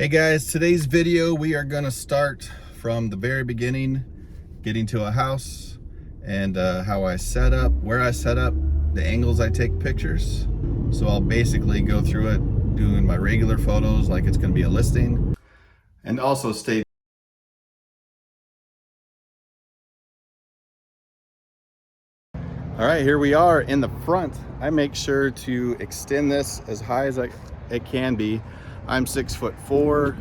Hey guys, today's video we are gonna start from the very beginning, getting to a house and how I set up, where I set up, the angles I take pictures. So I'll basically go through it doing my regular photos like it's gonna be a listing, and also stay. All right, here we are in the front. I make sure to extend this as high as it can be. I'm 6'4",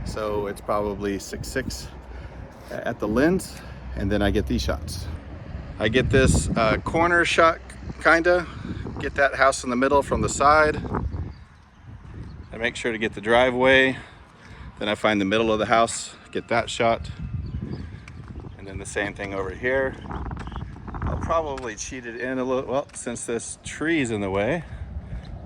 so it's probably 6'6" at the lens, and then I get these shots. I get this corner shot, kinda. Get that house in the middle from the side. I make sure to get the driveway. Then I find the middle of the house, get that shot. And then the same thing over here. I'll probably cheat it in a little, well, since this tree's in the way,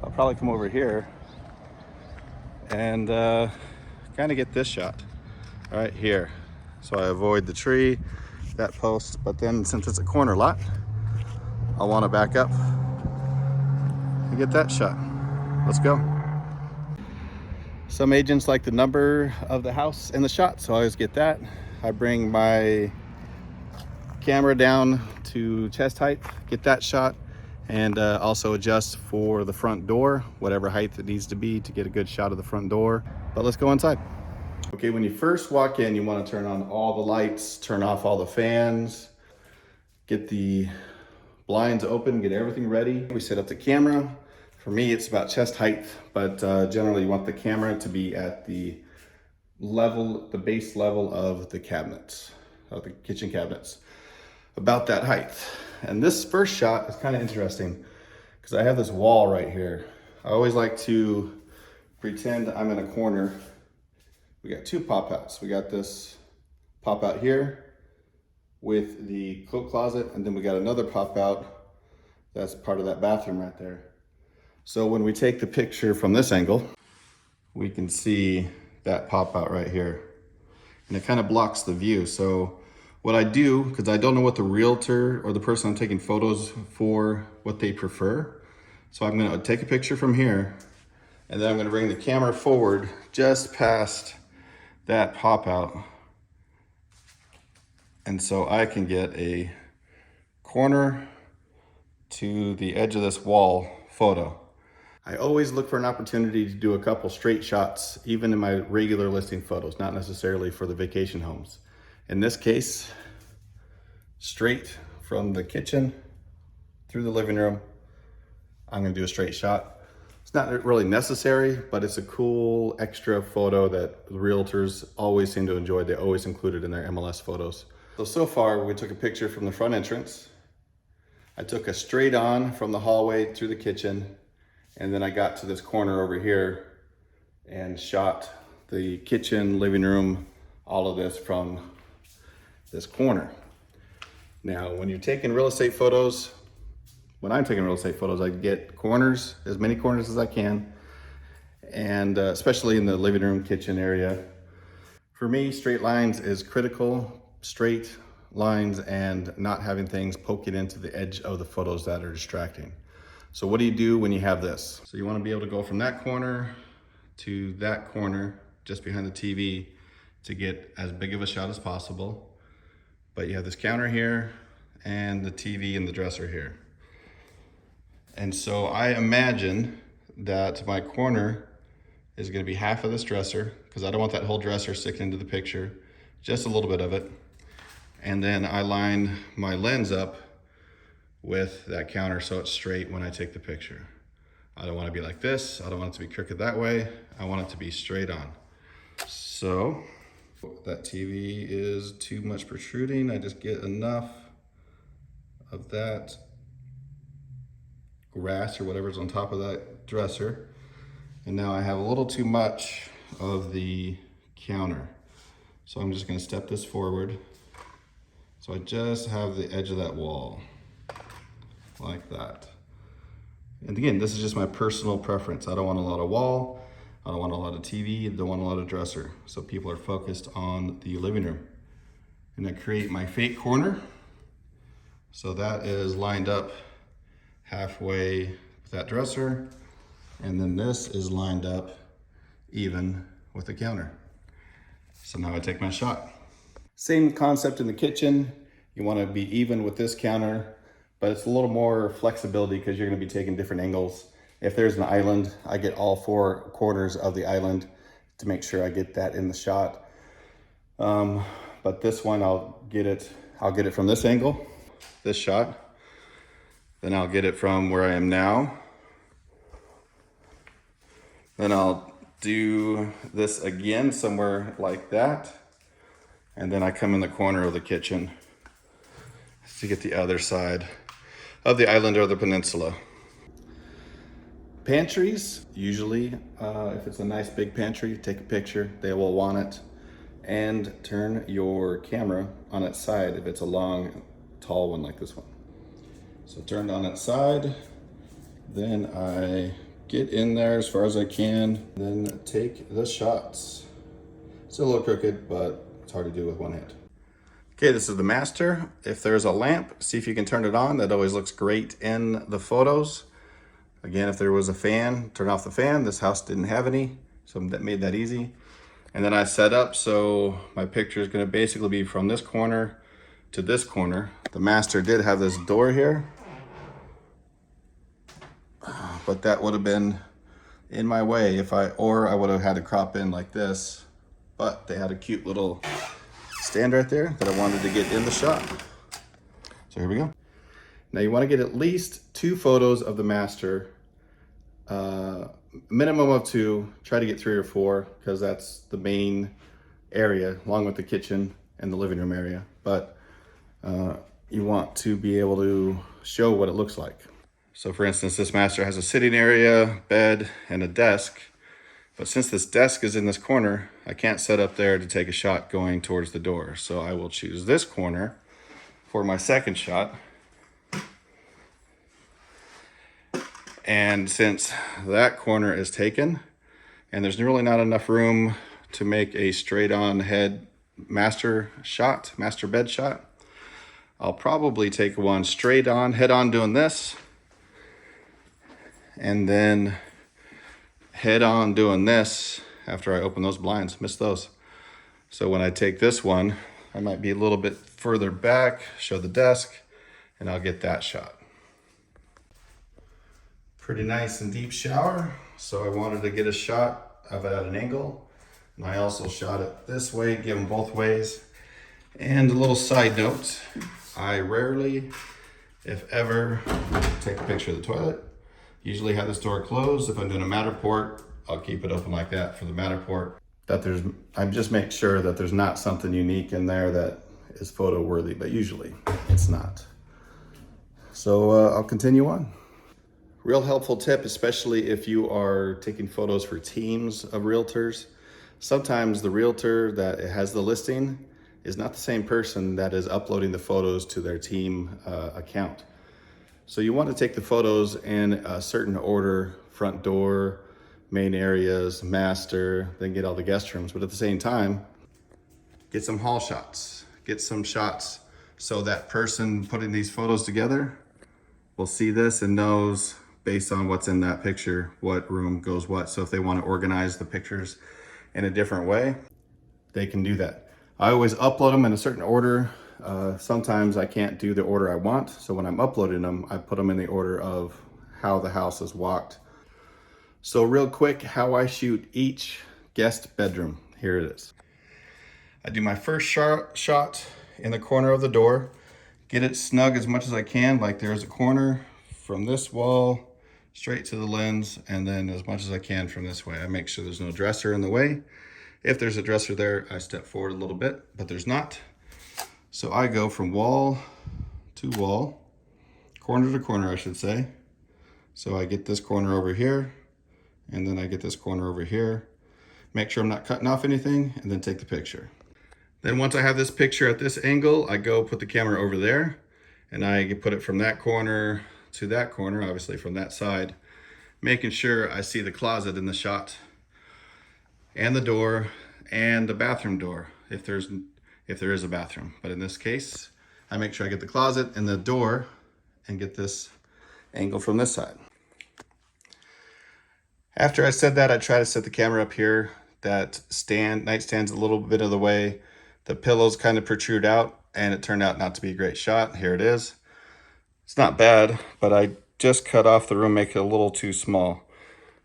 I'll probably come over here and kind of get this shot right here. So I avoid the tree, that post, but then since it's a corner lot, I'll want to back up and get that shot. Let's go. Some agents like the number of the house and the shot, so I always get that. I bring my camera down to chest height, get that shot, and also adjust for the front door, whatever height it needs to be to get a good shot of the front door. But let's go inside. Okay, when you first walk in, you want to turn on all the lights, turn off all the fans, get the blinds open, get everything ready. We set up the camera. For me, it's about chest height, but generally you want the camera to be at the level, the base level of the cabinets, of the kitchen cabinets, about that height. And this first shot is kind of interesting because I have this wall right here. I always like to pretend I'm in a corner. We got two pop outs. We got this pop out here with the coat closet, and then we got another pop out that's part of that bathroom right there. So when we take the picture from this angle, we can see that pop out right here, and it kind of blocks the view. So what I do, because I don't know what the realtor or the person I'm taking photos for, what they prefer. So I'm gonna take a picture from here, and then I'm gonna bring the camera forward just past that pop out. And so I can get a corner to the edge of this wall photo. I always look for an opportunity to do a couple straight shots, even in my regular listing photos, not necessarily for the vacation homes. In this case, straight from the kitchen through the living room, I'm gonna do a straight shot. It's not really necessary, but it's a cool extra photo that realtors always seem to enjoy. They always include it in their MLS photos. So far, we took a picture from the front entrance. I took a straight on from the hallway through the kitchen, and then I got to this corner over here and shot the kitchen, living room, all of this from this corner. Now, when you're taking real estate photos, when I'm taking real estate photos, I get corners, as many corners as I can, and especially in the living room, kitchen area. For me, straight lines is critical. Straight lines and not having things poking into the edge of the photos that are distracting. So what do you do when you have this? So you want to be able to go from that corner to that corner just behind the TV to get as big of a shot as possible. But you have this counter here and the TV and the dresser here. And so I imagine that my corner is going to be half of this dresser, because I don't want that whole dresser sticking into the picture, just a little bit of it. And then I line my lens up with that counter so it's straight when I take the picture. I don't want to be like this. I don't want it to be crooked that way. I want it to be straight on. So that TV is too much protruding. I just get enough of that grass or whatever's on top of that dresser. And now I have a little too much of the counter. So I'm just going to step this forward. So I just have the edge of that wall, like that. And again, this is just my personal preference. I don't want a lot of wall, I don't want a lot of TV, I don't want a lot of dresser. So people are focused on the living room. And I create my fake corner. So that is lined up halfway with that dresser. And then this is lined up even with the counter. So now I take my shot. Same concept in the kitchen. You want to be even with this counter, but it's a little more flexibility because you're going to be taking different angles. If there's an island, I get all 4 corners of the island to make sure I get that in the shot. But this one, I'll get it from this angle, this shot. Then I'll get it from where I am now. Then I'll do this again somewhere like that. And then I come in the corner of the kitchen to get the other side of the island or the peninsula. Pantries, usually, if it's a nice big pantry, take a picture, they will want it. And turn your camera on its side if it's a long, tall one like this one. So turned on its side, then I get in there as far as I can, then take the shots. It's a little crooked, but it's hard to do with one hand. Okay, this is the master. If there's a lamp, see if you can turn it on. That always looks great in the photos. Again, if there was a fan, turn off the fan. This house didn't have any, so that made that easy. And then I set up so my picture is going to basically be from this corner to this corner. The master did have this door here, but that would have been in my way or I would have had to crop in like this. But they had a cute little stand right there that I wanted to get in the shot. So here we go. Now you want to get at least 2 photos of the master, minimum of 2, try to get 3 or 4 because that's the main area along with the kitchen and the living room area. But you want to be able to show what it looks like. So for instance, this master has a sitting area, bed, and a desk. But since this desk is in this corner, I can't set up there to take a shot going towards the door. So I will choose this corner for my second shot. And since that corner is taken, and there's really not enough room to make a straight on head master bed shot, I'll probably take one straight on, head on doing this, and then head on doing this after I open those blinds. Missed those. So when I take this one, I might be a little bit further back, show the desk, and I'll get that shot. Pretty nice and deep shower. So I wanted to get a shot of it at an angle. And I also shot it this way, give them both ways. And a little side note, I rarely, if ever, take a picture of the toilet. Usually have this door closed. If I'm doing a Matterport, I'll keep it open like that for the Matterport. I just make sure that there's not something unique in there that is photo worthy, but usually it's not. So I'll continue on. Real helpful tip, especially if you are taking photos for teams of realtors. Sometimes the realtor that has the listing is not the same person that is uploading the photos to their team account. So you want to take the photos in a certain order: front door, main areas, master, then get all the guest rooms. But at the same time, get some haul shots, get some shots so that person putting these photos together will see this and knows based on what's in that picture, what room goes what. So if they want to organize the pictures in a different way, they can do that. I always upload them in a certain order. Sometimes I can't do the order I want. So when I'm uploading them, I put them in the order of how the house is walked. So real quick, how I shoot each guest bedroom. Here it is. I do my first shot in the corner of the door, get it snug as much as I can, like there's a corner from this wall straight to the lens, and then as much as I can from this way. I make sure there's no dresser in the way. If there's a dresser there, I step forward a little bit, but there's not. So I go from wall to wall, corner to corner, I should say. So I get this corner over here, and then I get this corner over here. Make sure I'm not cutting off anything, and then take the picture. Then once I have this picture at this angle, I go put the camera over there, and I put it from that corner to that corner, obviously from that side, making sure I see the closet in the shot, and the door, and the bathroom door, if there is a bathroom. But in this case, I make sure I get the closet and the door, and get this angle from this side. After I said that, I try to set the camera up here that nightstand's a little bit of the way. The pillows kind of protrude out, and it turned out not to be a great shot. Here it is. It's not bad, but I just cut off the room, make it a little too small.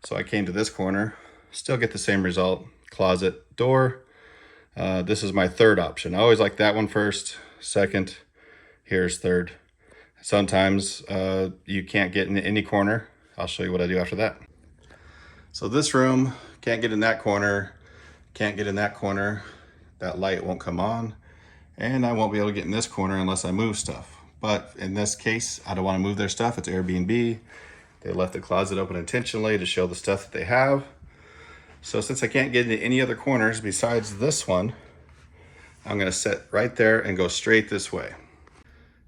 So I came to this corner, still get the same result. Closet, door. This is my third option. I always like that one first, second, here's third. Sometimes you can't get in any corner. I'll show you what I do after that. So this room, can't get in that corner, can't get in that corner. That light won't come on, and I won't be able to get in this corner unless I move stuff. But in this case, I don't want to move their stuff. It's Airbnb. They left the closet open intentionally to show the stuff that they have. So since I can't get into any other corners besides this one, I'm gonna sit right there and go straight this way.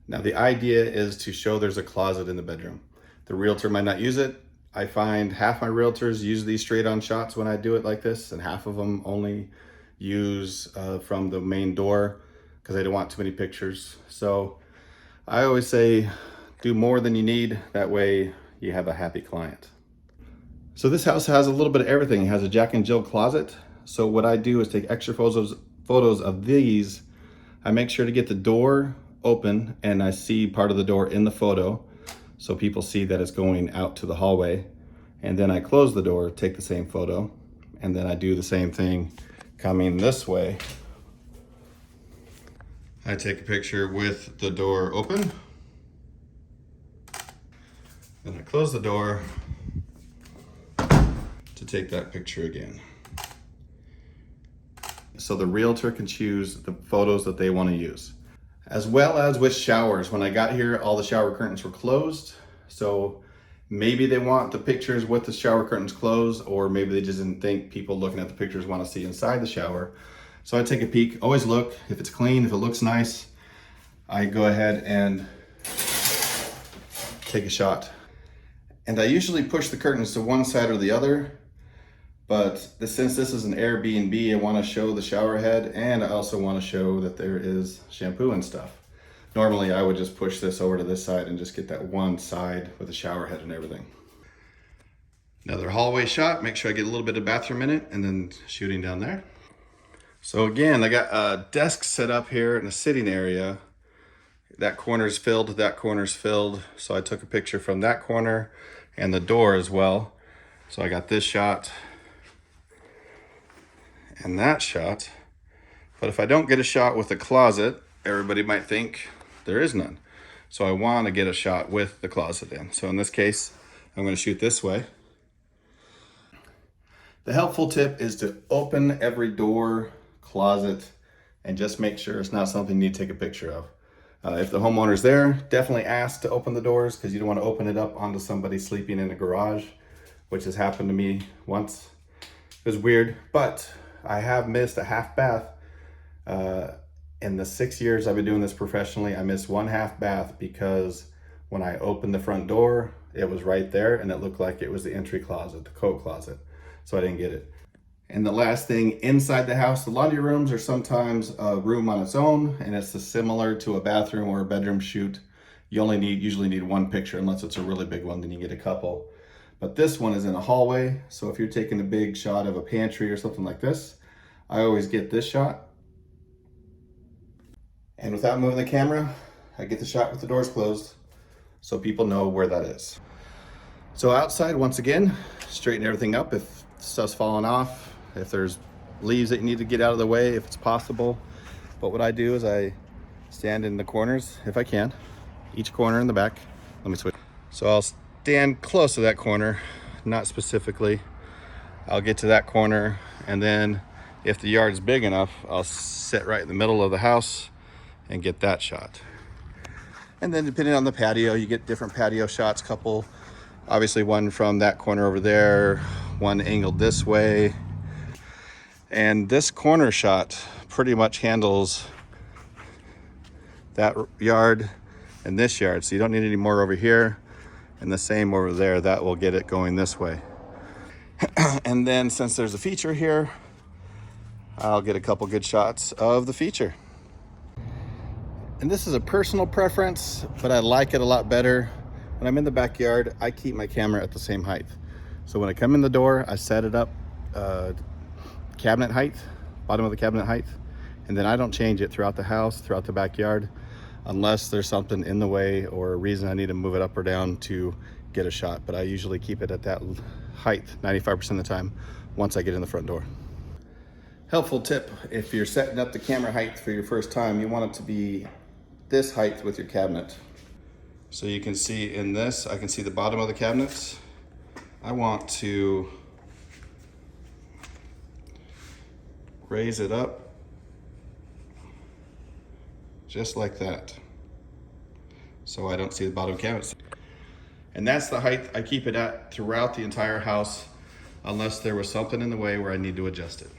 Now the idea is to show there's a closet in the bedroom. The realtor might not use it. I find half my realtors use these straight on shots when I do it like this, and half of them only use from the main door because they don't want too many pictures. So I always say do more than you need. That way you have a happy client. So this house has a little bit of everything. It has a Jack and Jill closet. So what I do is take extra photos of these. I make sure to get the door open and I see part of the door in the photo, so people see that it's going out to the hallway. And then I close the door, take the same photo, and then I do the same thing coming this way. I take a picture with the door open. Then I close the door to take that picture again. So the realtor can choose the photos that they want to use. As well as with showers. When I got here, all the shower curtains were closed. So maybe they want the pictures with the shower curtains closed, or maybe they just didn't think people looking at the pictures want to see inside the shower. So I take a peek, always look. If it's clean, if it looks nice, I go ahead and take a shot. And I usually push the curtains to one side or the other, but since this is an Airbnb, I want to show the shower head, and I also want to show that there is shampoo and stuff. Normally I would just push this over to this side and just get that one side with the shower head and everything. Another hallway shot, make sure I get a little bit of bathroom in it, and then shooting down there. So again, I got a desk set up here in a sitting area. That corner's filled, that corner's filled. So I took a picture from that corner and the door as well. So I got this shot and that shot. But if I don't get a shot with the closet, everybody might think there is none. So I want to get a shot with the closet in. So in this case, I'm going to shoot this way. The helpful tip is to open every door, closet, and just make sure it's not something you need to take a picture of. If the homeowner's there, definitely ask to open the doors, because you don't want to open it up onto somebody sleeping in a garage, which has happened to me once. It was weird, but I have missed a half bath. In the 6 years I've been doing this professionally, I missed one half bath because when I opened the front door, it was right there and it looked like it was the entry closet, the coat closet. So I didn't get it. And the last thing, inside the house, the laundry rooms are sometimes a room on its own, and it's similar to a bathroom or a bedroom shoot. You usually need one picture, unless it's a really big one, then you get a couple. But this one is in a hallway, so if you're taking a big shot of a pantry or something like this, I always get this shot. And without moving the camera, I get the shot with the doors closed, so people know where that is. So outside, once again, straighten everything up if stuff's falling off, if there's leaves that you need to get out of the way, if it's possible. But what I do is I stand in the corners, if I can, each corner in the back. Let me switch. So I'll stand close to that corner, not specifically. I'll get to that corner, and then if the yard's big enough, I'll sit right in the middle of the house and get that shot. And then depending on the patio, you get different patio shots, couple, obviously one from that corner over there, one angled this way. And this corner shot pretty much handles that yard and this yard. So you don't need any more over here, and the same over there. That will get it going this way. And then since there's a feature here, I'll get a couple good shots of the feature. And this is a personal preference, but I like it a lot better. When I'm in the backyard, I keep my camera at the same height. So when I come in the door, I set it up cabinet height, bottom of the cabinet height. And then I don't change it throughout the house, throughout the backyard, unless there's something in the way or a reason I need to move it up or down to get a shot. But I usually keep it at that height 95% of the time once I get in the front door. Helpful tip, if you're setting up the camera height for your first time, you want it to be this height with your cabinet. So you can see in this, I can see the bottom of the cabinets. I want to raise it up just like that, so I don't see the bottom cabinets. And that's the height I keep it at throughout the entire house, unless there was something in the way where I need to adjust it.